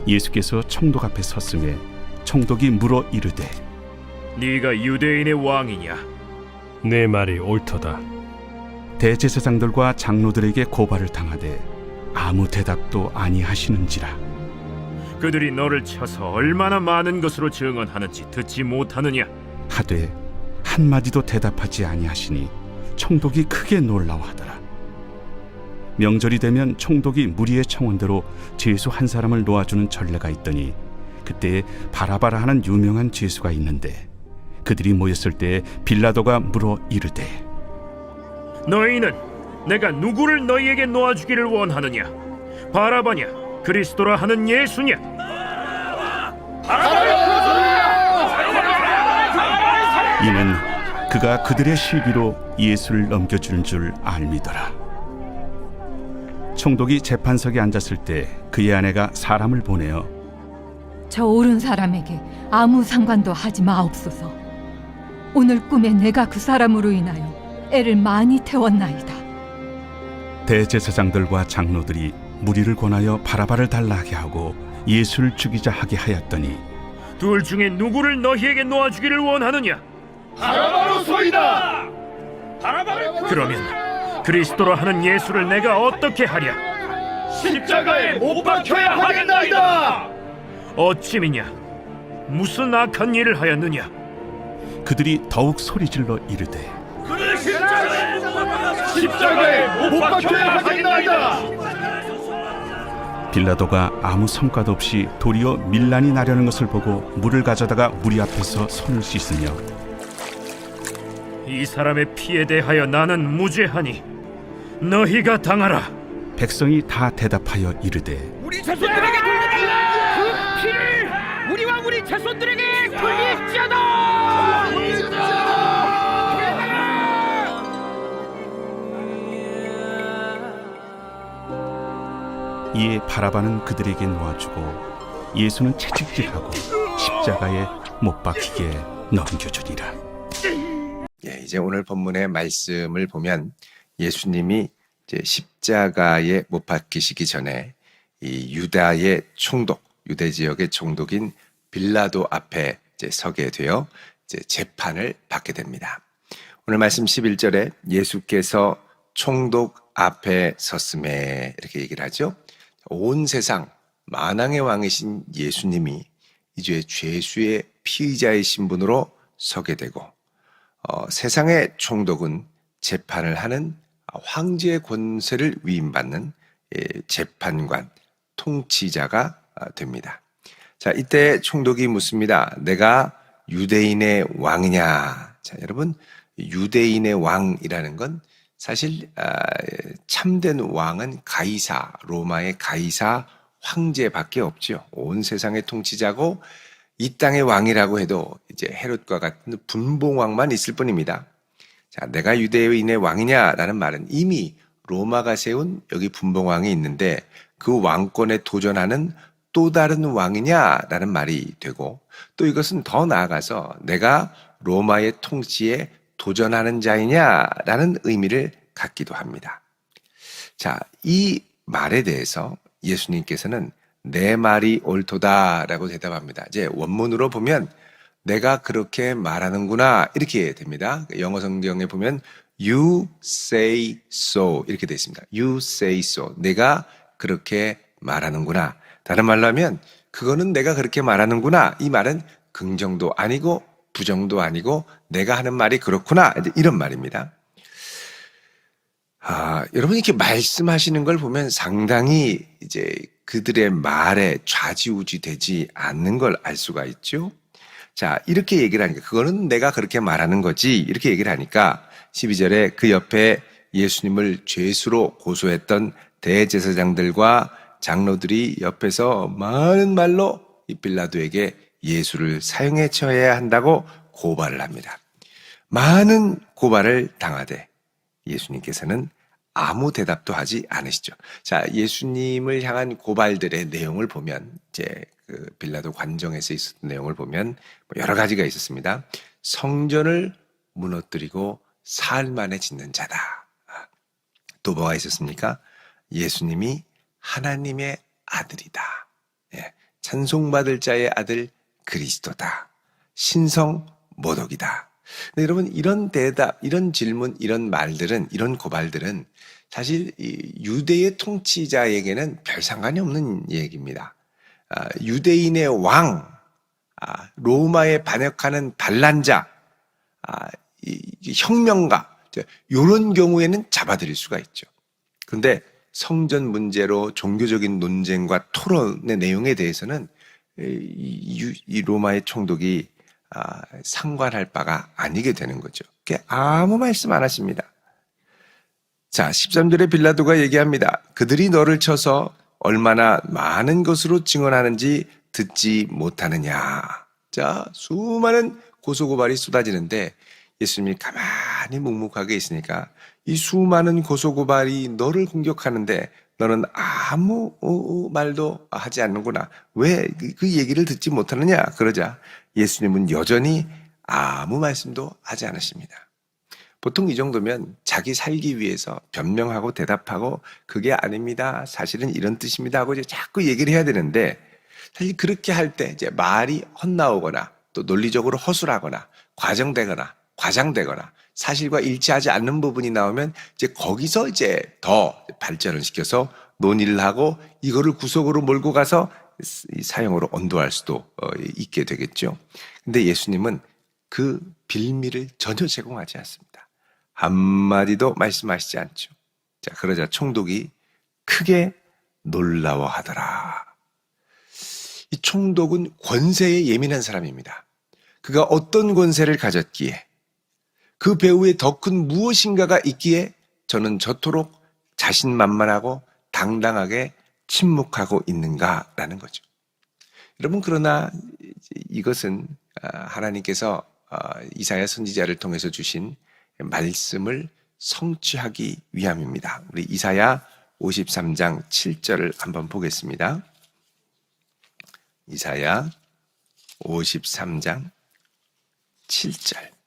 예수께서 총독 앞에 섰음에 총독이 물어 이르되 네가 유대인의 왕이냐? 내 말이 옳도다. 대제사장들과 장로들에게 고발을 당하되 아무 대답도 아니하시는지라. 그들이 너를 쳐서 얼마나 많은 것으로 증언하는지 듣지 못하느냐? 하되 한마디도 대답하지 아니하시니 총독이 크게 놀라워하더라. 명절이 되면 총독이 무리의 청원대로 죄수 한 사람을 놓아주는 전례가 있더니 그때에 바라바라 하는 유명한 죄수가 있는데 그들이 모였을 때 빌라도가 물어 이르되 너희는 내가 누구를 너희에게 놓아주기를 원하느냐? 바라바냐? 그리스도라 하는 예수냐? 이는 그가 그들의 시기로 예수를 넘겨주는 줄 알미더라. 총독이 재판석에 앉았을 때 그의 아내가 사람을 보내어 저 옳은 사람에게 아무 상관도 하지 마옵소서. 오늘 꿈에 내가 그 사람으로 인하여 애를 많이 태웠나이다. 대제사장들과 장로들이 무리를 권하여 바라바를 달라하게 하고 예수를 죽이자 하게 하였더니 둘 중에 누구를 너희에게 놓아주기를 원하느냐? 바라바로소이다. 그러면 그리스도라 하는 예수를 내가 어떻게 하랴? 십자가에 못 박혀야 하겠나이다. 어찌미냐? 무슨 악한 일을 하였느냐? 그들이 더욱 소리질러 이르되 십자가에 못 박혀야 하겠나이다. 빌라도가 아무 성과도 없이 도리어 밀란이 나려는 것을 보고 물을 가져다가 무리 앞에서 손을 씻으며 이 사람의 피에 대하여 나는 무죄하니 너희가 당하라. 백성이 다 대답하여 이르되 우리 자손들에게 돌리라. 그 피를 우리와 우리 자손들에게 돌릴지어다. 이에 바라바는 그들에게 놓아주고 예수는 채찍질하고 십자가에 못 박히게 넘겨주니라. 이제 오늘 본문의 말씀을 보면 예수님이 이제 십자가에 못 박히시기 전에 이 유다의 총독, 유대 지역의 총독인 빌라도 앞에 이제 서게 되어 이제 재판을 받게 됩니다. 오늘 말씀 11절에 예수께서 총독 앞에 섰음에 이렇게 얘기를 하죠. 온 세상 만왕의 왕이신 예수님이 이제 죄수의 피의자의 신분으로 서게 되고 세상의 총독은 재판을 하는 황제의 권세를 위임받는 재판관, 통치자가 됩니다. 자, 이때 총독이 묻습니다. 내가 유대인의 왕이냐? 자, 여러분, 유대인의 왕이라는 건 사실 참된 왕은 가이사, 로마의 가이사 황제밖에 없죠. 온 세상의 통치자고 이 땅의 왕이라고 해도 이제 헤롯과 같은 분봉왕만 있을 뿐입니다. 자, 내가 유대인의 왕이냐라는 말은 이미 로마가 세운 여기 분봉왕이 있는데 그 왕권에 도전하는 또 다른 왕이냐라는 말이 되고 또 이것은 더 나아가서 내가 로마의 통치에 도전하는 자이냐라는 의미를 갖기도 합니다. 자, 이 말에 대해서 예수님께서는 내 말이 옳도다라고 대답합니다. 이제 원문으로 보면 내가 그렇게 말하는구나 이렇게 됩니다. 영어 성경에 보면 You say so 이렇게 되어 있습니다. You say so. 내가 그렇게 말하는구나. 다른 말로 하면 그거는 내가 그렇게 말하는구나. 이 말은 긍정도 아니고 부정도 아니고 내가 하는 말이 그렇구나. 이런 말입니다. 여러분 이렇게 말씀하시는 걸 보면 상당히 이제 그들의 말에 좌지우지 되지 않는 걸 알 수가 있죠. 자, 이렇게 얘기를 하니까 그거는 내가 그렇게 말하는 거지 이렇게 얘기를 하니까 12절에 그 옆에 예수님을 죄수로 고소했던 대제사장들과 장로들이 옆에서 많은 말로 이 빌라도에게 예수를 사형에 처해야 한다고 고발을 합니다. 많은 고발을 당하되 예수님께서는 아무 대답도 하지 않으시죠. 자, 예수님을 향한 고발들의 내용을 보면 이제 그 빌라도 관정에서 있었던 내용을 보면 여러 가지가 있었습니다. 성전을 무너뜨리고 사흘 만에 짓는 자다. 또 뭐가 있었습니까? 예수님이 하나님의 아들이다. 찬송받을 자의 아들 그리스도다. 신성 모독이다. 근데 여러분, 이런 대답, 이런 질문, 이런 말들은, 이런 고발들은 사실 이 유대의 통치자에게는 별 상관이 없는 얘기입니다. 유대인의 왕, 로마에 반역하는 반란자, 이 혁명가, 이런 경우에는 잡아들일 수가 있죠. 그런데 성전 문제로 종교적인 논쟁과 토론의 내용에 대해서는 이 로마의 총독이 상관할 바가 아니게 되는 거죠. 아무 말씀 안 하십니다. 자, 13절에 빌라도가 얘기합니다. 그들이 너를 쳐서 얼마나 많은 것으로 증언하는지 듣지 못하느냐. 자, 수많은 고소고발이 쏟아지는데 예수님이 가만히 묵묵하게 있으니까 이 수많은 고소고발이 너를 공격하는데 너는 아무 말도 하지 않는구나. 왜 그 얘기를 듣지 못하느냐? 그러자 예수님은 여전히 아무 말씀도 하지 않으십니다. 보통 이 정도면 자기 살기 위해서 변명하고 대답하고 그게 아닙니다. 사실은 이런 뜻입니다. 하고 이제 자꾸 얘기를 해야 되는데 사실 그렇게 할 때 이제 말이 헛나오거나 또 논리적으로 허술하거나 과장되거나 사실과 일치하지 않는 부분이 나오면 이제 거기서 이제 더 발전을 시켜서 논의를 하고 이거를 구속으로 몰고 가서 사형으로 언도할 수도 있게 되겠죠. 근데 예수님은 그 빌미를 전혀 제공하지 않습니다. 한마디도 말씀하시지 않죠. 자, 그러자 총독이 크게 놀라워하더라. 이 총독은 권세에 예민한 사람입니다. 그가 어떤 권세를 가졌기에 그 배후에 더 큰 무엇인가가 있기에 저는 저토록 자신만만하고 당당하게 침묵하고 있는가라는 거죠. 여러분, 그러나 이것은 하나님께서 이사야 선지자를 통해서 주신 말씀을 성취하기 위함입니다. 우리 이사야 53장 7절을 한번 보겠습니다. 이사야 53장 7절.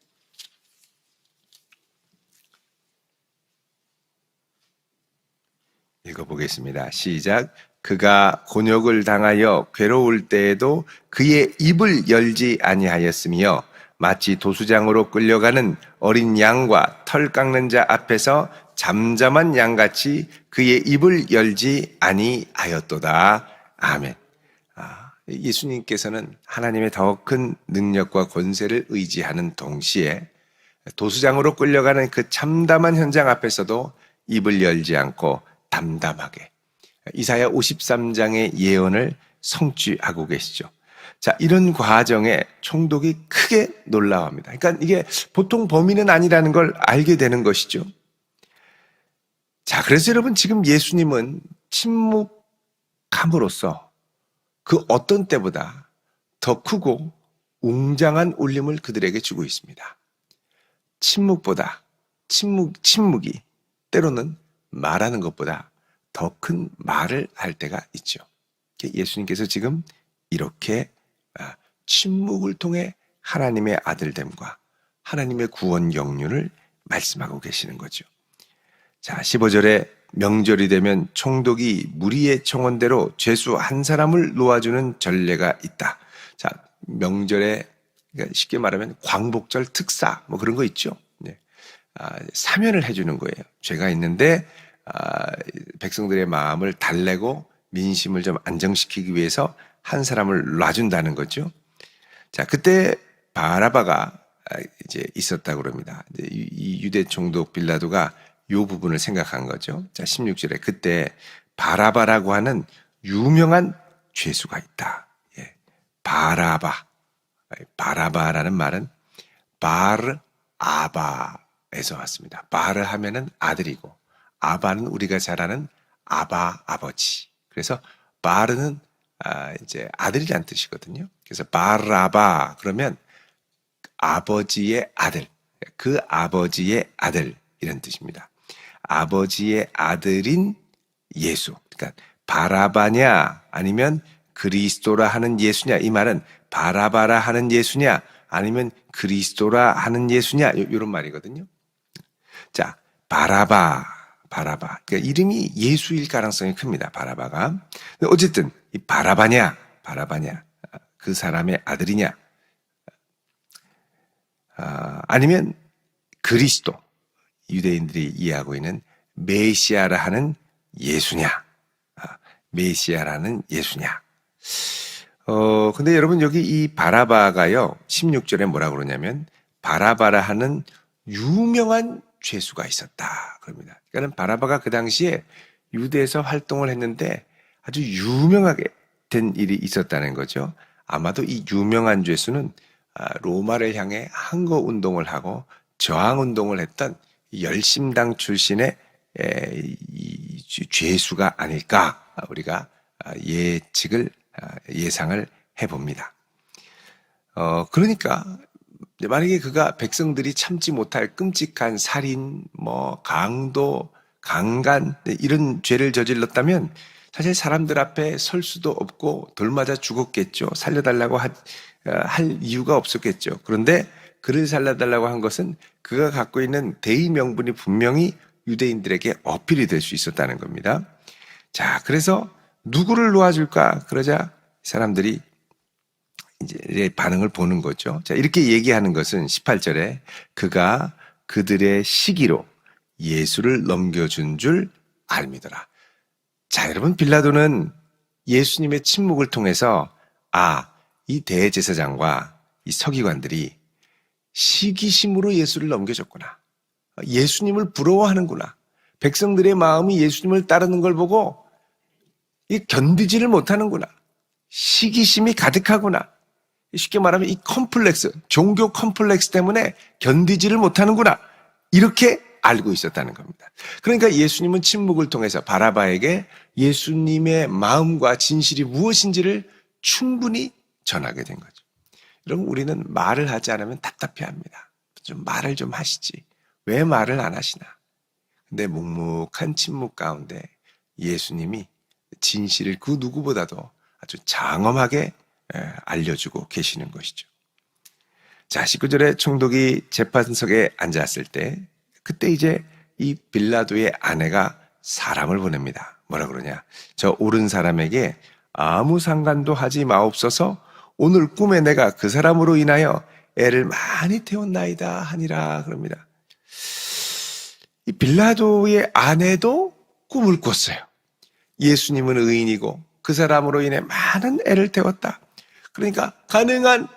읽어보겠습니다. 시작. 그가 곤욕을 당하여 괴로울 때에도 그의 입을 열지 아니하였으며 마치 도수장으로 끌려가는 어린 양과 털 깎는 자 앞에서 잠잠한 양같이 그의 입을 열지 아니하였도다. 아멘. 예수님께서는 하나님의 더 큰 능력과 권세를 의지하는 동시에 도수장으로 끌려가는 그 참담한 현장 앞에서도 입을 열지 않고 담담하게 이사야 53장의 예언을 성취하고 계시죠. 자, 이런 과정에 총독이 크게 놀라워합니다. 그러니까 이게 보통 범인은 아니라는 걸 알게 되는 것이죠. 자, 그래서 여러분, 지금 예수님은 침묵함으로써 그 어떤 때보다 더 크고 웅장한 울림을 그들에게 주고 있습니다. 침묵이 때로는 말하는 것보다 더 큰 말을 할 때가 있죠. 예수님께서 지금 이렇게 침묵을 통해 하나님의 아들됨과 하나님의 구원 경륜을 말씀하고 계시는 거죠. 자, 15절에 명절이 되면 총독이 무리의 청원대로 죄수 한 사람을 놓아주는 전례가 있다. 자, 명절에 그러니까 쉽게 말하면 광복절 특사 뭐 그런 거 있죠. 사면을 해주는 거예요. 죄가 있는데 백성들의 마음을 달래고 민심을 좀 안정시키기 위해서 한 사람을 놔준다는 거죠. 자, 그때 바라바가 이제 있었다고 그럽니다. 이 유대 총독 빌라도가 이 부분을 생각한 거죠. 자, 16절에 그때 바라바라고 하는 유명한 죄수가 있다. 예. 바라바라는 말은 바르아바에서 왔습니다. 바르 하면은 아들이고 아바는 우리가 잘 아는 아바 아버지. 그래서 바르는 이제 아들이란 뜻이거든요. 그래서 바라바 그러면 아버지의 아들, 그 아버지의 아들 이런 뜻입니다. 아버지의 아들인 예수. 그러니까 바라바냐 아니면 그리스도라 하는 예수냐. 이 말은 바라바라 하는 예수냐 아니면 그리스도라 하는 예수냐 이런 말이거든요. 자, 바라바. 그러니까 이름이 예수일 가능성이 큽니다. 바라바가. 어쨌든 이 바라바냐 바라바냐? 그 사람의 아들이냐? 아니면 그리스도, 유대인들이 이해하고 있는 메시아라 하는 예수냐? 메시아라는 예수냐? 근데 여러분 여기 이 바라바가요 16절에 뭐라 그러냐면 바라바라 하는 유명한 죄수가 있었다 그럽니다. 그러니까 바라바가 그 당시에 유대에서 활동을 했는데 아주 유명하게 된 일이 있었다는 거죠. 아마도 이 유명한 죄수는 로마를 향해 항거 운동을 하고 저항 운동을 했던 열심당 출신의 이 죄수가 아닐까 우리가 예상을 해봅니다. 그러니까 만약에 그가 백성들이 참지 못할 끔찍한 살인, 강도, 강간 이런 죄를 저질렀다면 사실 사람들 앞에 설 수도 없고 돌 맞아 죽었겠죠. 살려달라고 할 이유가 없었겠죠. 그런데 그를 살려달라고 한 것은 그가 갖고 있는 대의 명분이 분명히 유대인들에게 어필이 될 수 있었다는 겁니다. 자, 그래서 누구를 놓아줄까? 그러자 사람들이 이제 반응을 보는 거죠. 자, 이렇게 얘기하는 것은 18절에 그가 그들의 시기로 예수를 넘겨준 줄 알미더라. 자, 여러분 빌라도는 예수님의 침묵을 통해서 이 대제사장과 이 서기관들이 시기심으로 예수를 넘겨줬구나. 예수님을 부러워하는구나. 백성들의 마음이 예수님을 따르는 걸 보고 견디지를 못하는구나. 시기심이 가득하구나. 쉽게 말하면 이 컴플렉스, 종교 컴플렉스 때문에 견디지를 못하는구나. 이렇게 알고 있었다는 겁니다. 그러니까 예수님은 침묵을 통해서 바라바에게 예수님의 마음과 진실이 무엇인지를 충분히 전하게 된 거죠. 여러분 우리는 말을 하지 않으면 답답해합니다. 좀 말을 좀 하시지. 왜 말을 안 하시나? 근데 묵묵한 침묵 가운데 예수님이 진실을 그 누구보다도 아주 장엄하게 알려주고 계시는 것이죠. 자, 19절에 총독이 재판석에 앉았을 때 그때 이제 이 빌라도의 아내가 사람을 보냅니다. 뭐라 그러냐? 저 옳은 사람에게 아무 상관도 하지 마옵소서. 오늘 꿈에 내가 그 사람으로 인하여 애를 많이 태웠나이다 하니라 그럽니다. 이 빌라도의 아내도 꿈을 꿨어요. 예수님은 의인이고 그 사람으로 인해 많은 애를 태웠다. 그러니까 가능한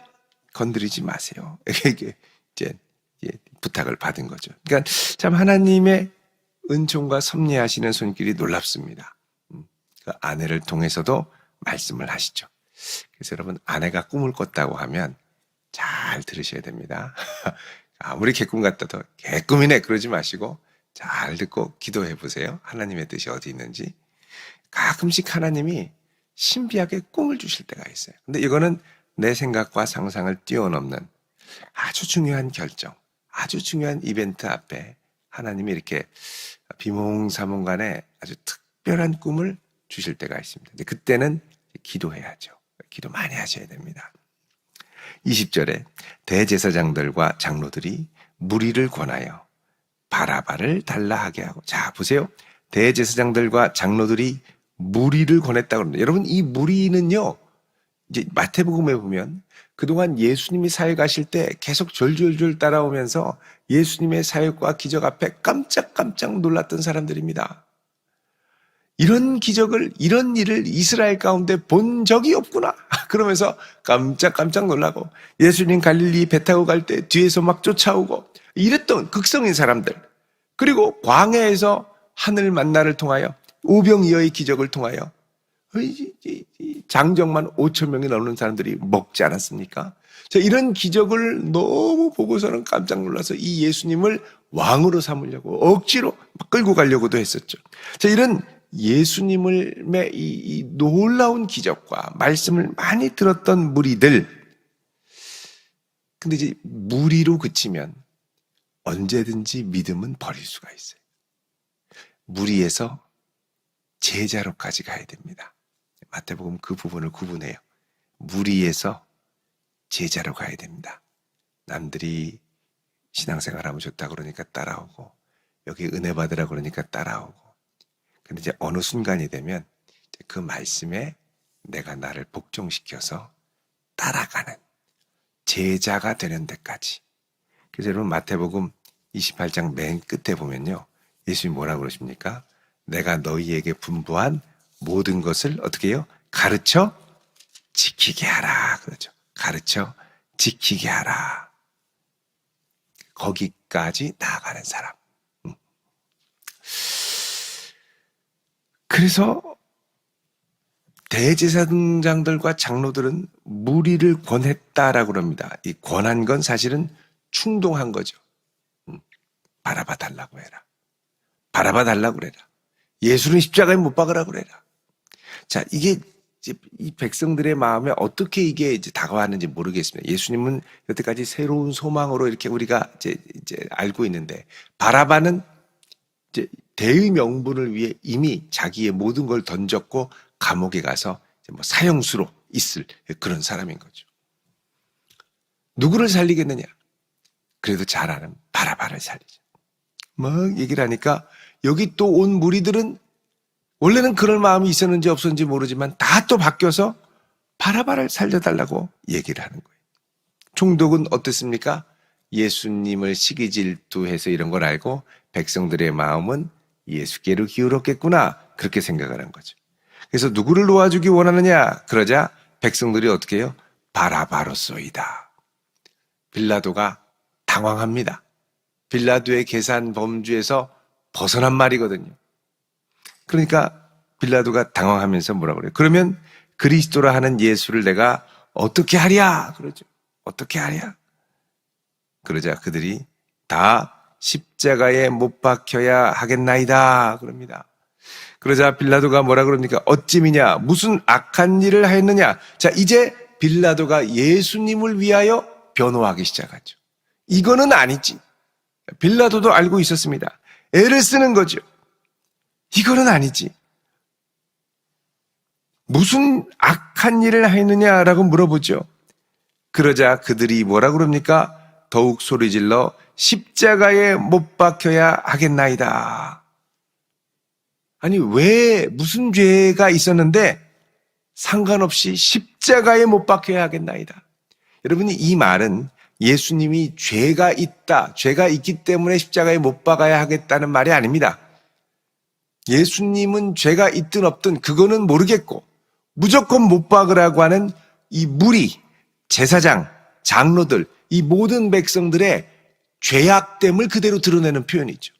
건드리지 마세요. 이게 이제 부탁을 받은 거죠. 그러니까 참 하나님의 은총과 섭리하시는 손길이 놀랍습니다. 그 아내를 통해서도 말씀을 하시죠. 그래서 여러분 아내가 꿈을 꿨다고 하면 잘 들으셔야 됩니다. 아무리 개꿈 같아도 개꿈이네 그러지 마시고 잘 듣고 기도해 보세요. 하나님의 뜻이 어디 있는지. 가끔씩 하나님이 신비하게 꿈을 주실 때가 있어요. 근데 이거는 내 생각과 상상을 뛰어넘는 아주 중요한 결정, 아주 중요한 이벤트 앞에 하나님이 이렇게 비몽사몽간에 아주 특별한 꿈을 주실 때가 있습니다. 근데 그때는 기도해야죠. 기도 많이 하셔야 됩니다. 20절에 대제사장들과 장로들이 무리를 권하여 바라바를 달라 하게 하고, 자 보세요. 대제사장들과 장로들이 무리를 권했다고 합니다. 여러분 이 무리는요, 이제 마태복음에 보면 그동안 예수님이 사역하실 때 계속 졸졸졸 따라오면서 예수님의 사역과 기적 앞에 깜짝깜짝 놀랐던 사람들입니다. 이런 기적을, 이런 일을 이스라엘 가운데 본 적이 없구나. 그러면서 깜짝깜짝 놀라고 예수님 갈릴리 배 타고 갈 때 뒤에서 막 쫓아오고 이랬던 극성인 사람들. 그리고 광야에서 하늘 만나를 통하여 오병이어의 기적을 통하여 장정만 5천 명이 넘는 사람들이 먹지 않았습니까? 자, 이런 기적을 너무 보고서는 깜짝 놀라서 이 예수님을 왕으로 삼으려고 억지로 끌고 가려고도 했었죠. 자, 이런 예수님의 이 놀라운 기적과 말씀을 많이 들었던 무리들. 근데 이제 무리로 그치면 언제든지 믿음은 버릴 수가 있어요. 무리에서 제자로까지 가야 됩니다. 마태복음 그 부분을 구분해요. 무리에서 제자로 가야 됩니다. 남들이 신앙생활하면 좋다 그러니까 따라오고 여기 은혜 받으라 그러니까 따라오고 근데 이제 어느 순간이 되면 그 말씀에 내가 나를 복종시켜서 따라가는 제자가 되는 데까지. 그래서 여러분 마태복음 28장 맨 끝에 보면요. 예수님이 뭐라고 그러십니까? 내가 너희에게 분부한 모든 것을 어떻게 해요? 가르쳐 지키게 하라. 그러죠. 가르쳐 지키게 하라. 거기까지 나아가는 사람. 그래서 대제사장들과 장로들은 무리를 권했다라고 합니다. 이 권한 건 사실은 충동한 거죠. 바라봐 달라고 해라. 바라봐 달라고 그래라. 예수는 십자가에 못 박으라고 그래라. 자, 이게 이제 이 백성들의 마음에 어떻게 이게 이제 다가왔는지 모르겠습니다. 예수님은 여태까지 새로운 소망으로 이렇게 우리가 이제 알고 있는데, 바라바는 이제 대의 명분을 위해 이미 자기의 모든 걸 던졌고 감옥에 가서 이제 뭐 사형수로 있을 그런 사람인 거죠. 누구를 살리겠느냐? 그래도 잘 아는 바라바를 살리죠. 막 얘기를 하니까 여기 또 온 무리들은 원래는 그럴 마음이 있었는지 없었는지 모르지만 다 또 바뀌어서 바라바를 살려달라고 얘기를 하는 거예요. 총독은 어땠습니까? 예수님을 시기 질투해서 이런 걸 알고 백성들의 마음은 예수께로 기울었겠구나, 그렇게 생각을 한 거죠. 그래서 누구를 놓아주기 원하느냐? 그러자 백성들이 어떻게 해요? 바라바로소이다. 빌라도가 당황합니다. 빌라도의 계산 범주에서 벗어난 말이거든요. 그러니까 빌라도가 당황하면서 뭐라고 그래요? 그러면 그리스도라 하는 예수를 내가 어떻게 하랴? 그러죠. 어떻게 하랴? 그러자 그들이 다 십자가에 못 박혀야 하겠나이다 그럽니다. 그러자 빌라도가 뭐라 그럽니까? 어찌미냐? 무슨 악한 일을 하였느냐? 자, 이제 빌라도가 예수님을 위하여 변호하기 시작하죠. 이거는 아니지. 빌라도도 알고 있었습니다. 애를 쓰는 거죠. 이거는 아니지. 무슨 악한 일을 하였느냐라고 물어보죠. 그러자 그들이 뭐라 그럽니까? 더욱 소리질러 십자가에 못 박혀야 하겠나이다. 아니, 왜 무슨 죄가 있었는데 상관없이 십자가에 못 박혀야 하겠나이다. 여러분이 이 말은 예수님이 죄가 있다, 죄가 있기 때문에 십자가에 못 박아야 하겠다는 말이 아닙니다. 예수님은 죄가 있든 없든 그거는 모르겠고 무조건 못 박으라고 하는 이 무리, 제사장, 장로들, 이 모든 백성들의 죄악됨을 그대로 드러내는 표현이죠.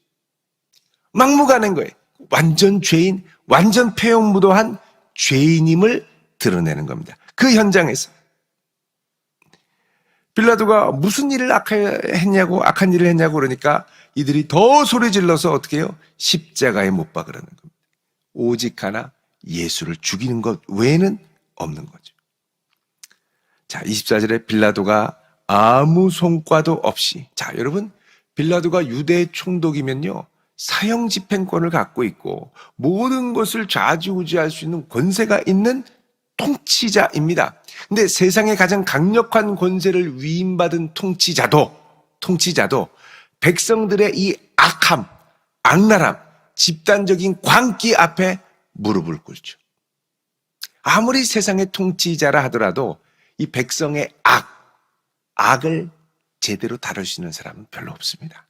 막무가내인 거예요. 완전 죄인, 완전 폐역무도한 죄인임을 드러내는 겁니다. 그 현장에서 빌라도가 무슨 일을 악한 일을 했냐고 그러니까 이들이 더 소리 질러서 어떻게 해요? 십자가에 못 박으라는 겁니다. 오직 하나 예수를 죽이는 것 외에는 없는 거죠. 자, 24절에 빌라도가 아무 성과도 없이, 자, 여러분, 빌라도가 유대 총독이면요, 사형 집행권을 갖고 있고 모든 것을 좌지우지할 수 있는 권세가 있는 통치자입니다. 근데 세상에 가장 강력한 권세를 위임받은 통치자도 백성들의 이 악함, 악랄함, 집단적인 광기 앞에 무릎을 꿇죠. 아무리 세상의 통치자라 하더라도 이 백성의 악을 제대로 다룰 수 있는 사람은 별로 없습니다.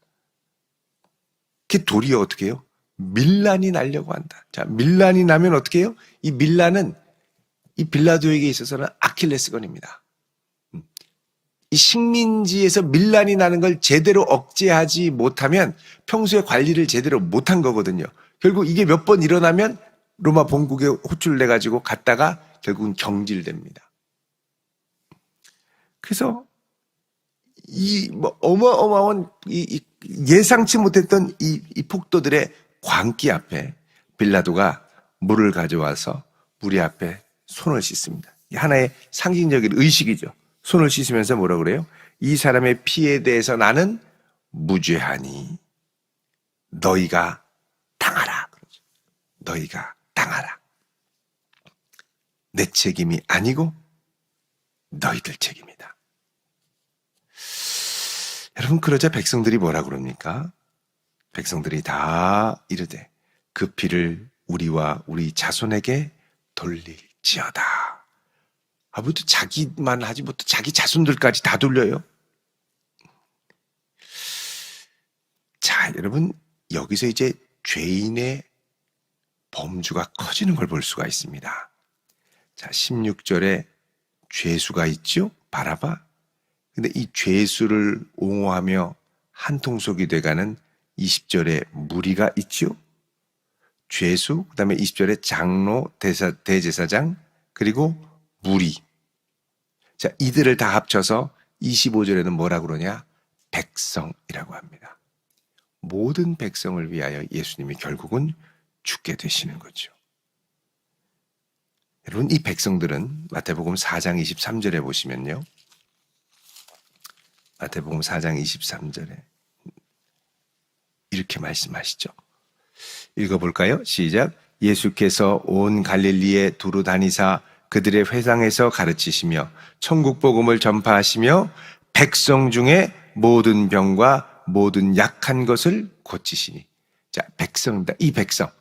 그 도리어 어떻게 해요? 밀란이 나려고 한다. 자, 밀란이 나면 어떻게 해요? 이 밀란은 이 빌라도에게 있어서는 아킬레스건입니다. 이 식민지에서 밀란이 나는 걸 제대로 억제하지 못하면 평소에 관리를 제대로 못한 거거든요. 결국 이게 몇 번 일어나면 로마 본국에 호출을 내가지고 갔다가 결국은 경질됩니다. 그래서 이 뭐 어마어마한 이 예상치 못했던 이 폭도들의 광기 앞에 빌라도가 물을 가져와서 무리 앞에 손을 씻습니다. 하나의 상징적인 의식이죠. 손을 씻으면서 뭐라 그래요? 이 사람의 피에 대해서 나는 무죄하니 너희가 당하라. 그러죠. 너희가 당하라. 내 책임이 아니고 너희들 책임이다. 여러분, 그러자 백성들이 뭐라 그럽니까? 백성들이 다 이르되 그 피를 우리와 우리 자손에게 돌릴지어다. 뭐 또 자기만 하지 뭐 또 자기 자손들까지 다 돌려요. 자, 여러분, 여기서 이제 죄인의 범주가 커지는 걸 볼 수가 있습니다. 자, 16절에 죄수가 있죠? 바라바. 근데 이 죄수를 옹호하며 한통속이 돼가는 20절에 무리가 있죠? 죄수, 그 다음에 20절에 장로, 대제사장, 그리고 무리. 자, 이들을 다 합쳐서 25절에는 뭐라 그러냐? 백성이라고 합니다. 모든 백성을 위하여 예수님이 결국은 죽게 되시는 거죠. 여러분, 이 백성들은 마태복음 4장 23절에 보시면요. 마태복음 4장 23절에 이렇게 말씀하시죠. 읽어볼까요? 시작. 예수께서 온 갈릴리에 두루 다니사 그들의 회당에서 가르치시며 천국 복음을 전파하시며 백성 중에 모든 병과 모든 약한 것을 고치시니. 자, 백성입니다. 이 백성.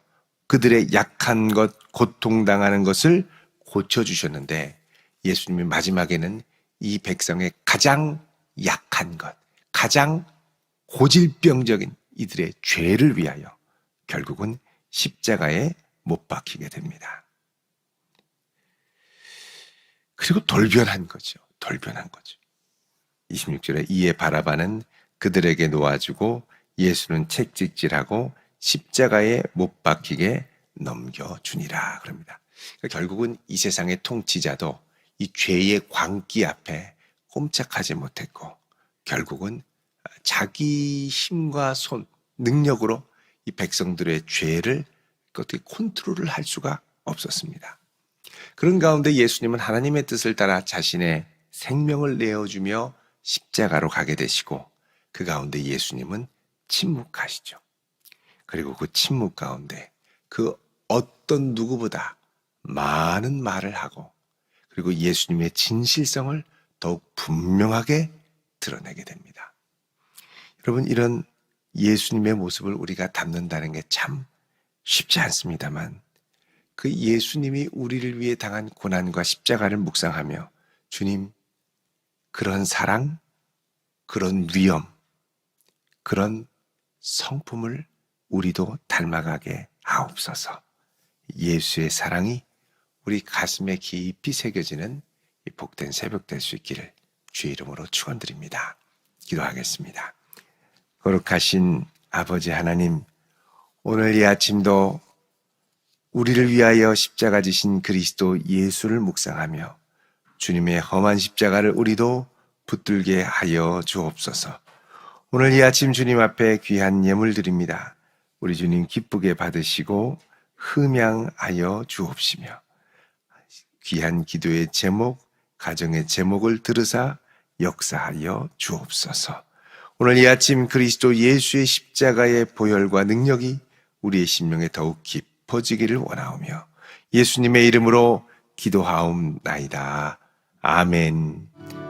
그들의 약한 것, 고통당하는 것을 고쳐주셨는데 예수님이 마지막에는 이 백성의 가장 약한 것, 가장 고질병적인 이들의 죄를 위하여 결국은 십자가에 못 박히게 됩니다. 그리고 돌변한 거죠. 돌변한 거죠. 26절에 이에 바라바는 그들에게 놓아주고 예수는 책찍질하고 십자가에 못 박히게 넘겨주니라 그럽니다. 그러니까 결국은 이 세상의 통치자도 이 죄의 광기 앞에 꼼짝하지 못했고 결국은 자기 힘과 손, 능력으로 이 백성들의 죄를 어떻게 컨트롤을 할 수가 없었습니다. 그런 가운데 예수님은 하나님의 뜻을 따라 자신의 생명을 내어주며 십자가로 가게 되시고 그 가운데 예수님은 침묵하시죠. 그리고 그 침묵 가운데 그 어떤 누구보다 많은 말을 하고 그리고 예수님의 진실성을 더욱 분명하게 드러내게 됩니다. 여러분, 이런 예수님의 모습을 우리가 담는다는 게 참 쉽지 않습니다만 그 예수님이 우리를 위해 당한 고난과 십자가를 묵상하며 주님, 그런 사랑, 그런 위엄, 그런 성품을 우리도 닮아가게 하옵소서. 예수의 사랑이 우리 가슴에 깊이 새겨지는 이 복된 새벽 될 수 있기를 주의 이름으로 축원드립니다. 기도하겠습니다. 거룩하신 아버지 하나님, 오늘 이 아침도 우리를 위하여 십자가 지신 그리스도 예수를 묵상하며 주님의 험한 십자가를 우리도 붙들게 하여 주옵소서. 오늘 이 아침 주님 앞에 귀한 예물 드립니다. 우리 주님 기쁘게 받으시고 흠양하여 주옵시며 귀한 기도의 제목, 가정의 제목을 들으사 역사하여 주옵소서. 오늘 이 아침 그리스도 예수의 십자가의 보혈과 능력이 우리의 심령에 더욱 깊어지기를 원하오며 예수님의 이름으로 기도하옵나이다. 아멘.